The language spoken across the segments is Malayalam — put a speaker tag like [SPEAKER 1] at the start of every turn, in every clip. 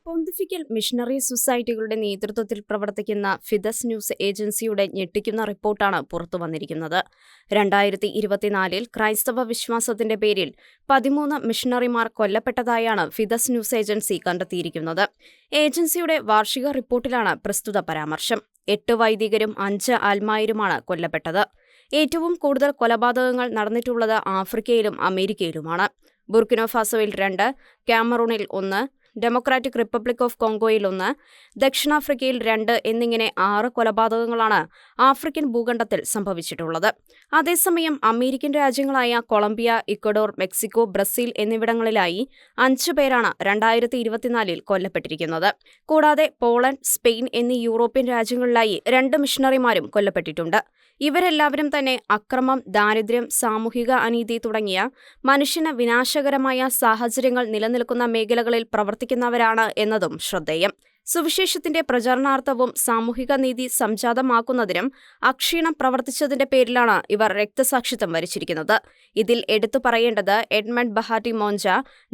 [SPEAKER 1] പൊന്തിഫിക്കൽ മിഷണറി സൊസൈറ്റികളുടെ നേതൃത്വത്തിൽ പ്രവർത്തിക്കുന്ന ഫിദസ് ന്യൂസ് ഏജൻസിയുടെ ഞെട്ടിക്കുന്ന റിപ്പോർട്ടാണ് പുറത്തുവന്നിരിക്കുന്നത്. 2024 ക്രൈസ്തവ വിശ്വാസത്തിന്റെ പേരിൽ 13 മിഷണറിമാർ കൊല്ലപ്പെട്ടതായാണ് ഫിദസ് ന്യൂസ് ഏജൻസി കണ്ടെത്തിയിരിക്കുന്നത്. ഏജൻസിയുടെ വാർഷിക റിപ്പോർട്ടിലാണ് പ്രസ്തുത പരാമർശം. 8 വൈദികരും 5 ആൽമായരുമാണ് കൊല്ലപ്പെട്ടത്. ഏറ്റവും കൂടുതൽ കൊലപാതകങ്ങൾ നടന്നിട്ടുള്ളത് ആഫ്രിക്കയിലും അമേരിക്കയിലുമാണ്. ബുർക്കിന ഫാസോയിൽ 2, കാമറൂണിൽ 1, ഡെമോക്രാറ്റിക് റിപ്പബ്ലിക് ഓഫ് കോങ്കോയിൽ 1, ദക്ഷിണാഫ്രിക്കയിൽ 2 എന്നിങ്ങനെ 6 കൊലപാതകങ്ങളാണ് ആഫ്രിക്കൻ ഭൂഖണ്ഡത്തിൽ സംഭവിച്ചിട്ടുള്ളത്. അതേസമയം അമേരിക്കൻ രാജ്യങ്ങളായ കൊളംബിയ, ഇക്വഡോർ, മെക്സിക്കോ, ബ്രസീൽ എന്നിവിടങ്ങളിലായി 5 പേരാണ് 2024 കൊല്ലപ്പെട്ടിരിക്കുന്നത്. കൂടാതെ പോളണ്ട്, സ്പെയിൻ എന്നീ യൂറോപ്യൻ രാജ്യങ്ങളിലായി 2 മിഷണറിമാരും കൊല്ലപ്പെട്ടിട്ടുണ്ട്. ഇവരെല്ലാവരും തന്നെ അക്രമം, ദാരിദ്ര്യം, സാമൂഹിക അനീതി തുടങ്ങിയ മനുഷ്യന് വിനാശകരമായ സാഹചര്യങ്ങൾ നിലനിൽക്കുന്ന മേഖലകളിൽ പ്രവർത്തിക്കുന്നവരാണ് എന്നതും ശ്രദ്ധേയം. സുവിശേഷത്തിന്റെ പ്രചരണാർത്ഥവും സാമൂഹിക നീതി സംജാതമാക്കുന്നതിനും അക്ഷീണം പ്രവർത്തിച്ചതിന്റെ പേരിലാണ് ഇവർ രക്തസാക്ഷിത്വം വരിച്ചിരിക്കുന്നത്. ഇതിൽ എടുത്തു പറയേണ്ടത് എഡ്മണ്ട് ബഹാറ്റി മോഞ്ച,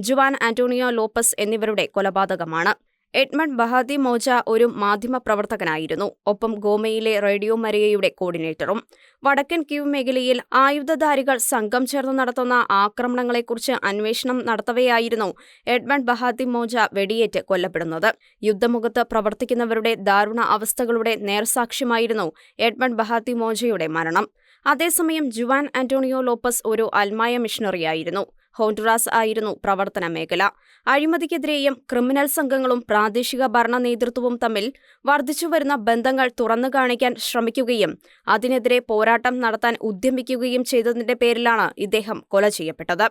[SPEAKER 1] ജുവാൻ ആന്റോണിയോ ലോപ്പസ് എന്നിവരുടെ കൊലപാതകമാണ്. എഡ്മണ്ട് ബഹാത്തി മോജ ഒരു മാധ്യമപ്രവർത്തകനായിരുന്നു. ഒപ്പം ഗോമയിലെ റേഡിയോ മരിയയുടെ കോർഡിനേറ്ററും. വടക്കൻ കീവ് മേഖലയിൽ ആയുധധാരികൾ സംഘം ചേർന്ന് നടത്തുന്ന ആക്രമണങ്ങളെക്കുറിച്ച് അന്വേഷണം നടത്തവെയായിരുന്നു എഡ്മണ്ട് ബഹാത്തി മോജ വെടിയേറ്റ് കൊല്ലപ്പെടുന്നത്. യുദ്ധമുഖത്ത് പ്രവർത്തിക്കുന്നവരുടെ ദാരുണ അവസ്ഥകളുടെ നേർസാക്ഷ്യമായിരുന്നു എഡ്മണ്ട് ബഹാത്തി മോജയുടെ മരണം. അതേസമയം ജുവാൻ ആന്റോണിയോ ലോപ്പസ് ഒരു അൽമായ മിഷണറിയായിരുന്നു. ഹോണ്ടുറാസ് ആയിരുന്നു പ്രവർത്തന മേഖല. അഴിമതിക്കെതിരെയും ക്രിമിനൽ സംഘങ്ങളും പ്രാദേശിക ഭരണ നേതൃത്വവും തമ്മിൽ വർദ്ധിച്ചുവരുന്ന ബന്ധങ്ങൾ തുറന്നു കാണിക്കാൻ ശ്രമിക്കുകയും അതിനെതിരെ പോരാട്ടം നടത്താൻ ഉദ്യമിക്കുകയും ചെയ്തതിന്റെ പേരിലാണ് ഇദ്ദേഹം കൊല ചെയ്യപ്പെട്ടത്.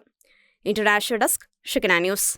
[SPEAKER 1] ഇന്റർനാഷണൽ ഡെസ്ക്, ഷിക്കന ന്യൂസ്.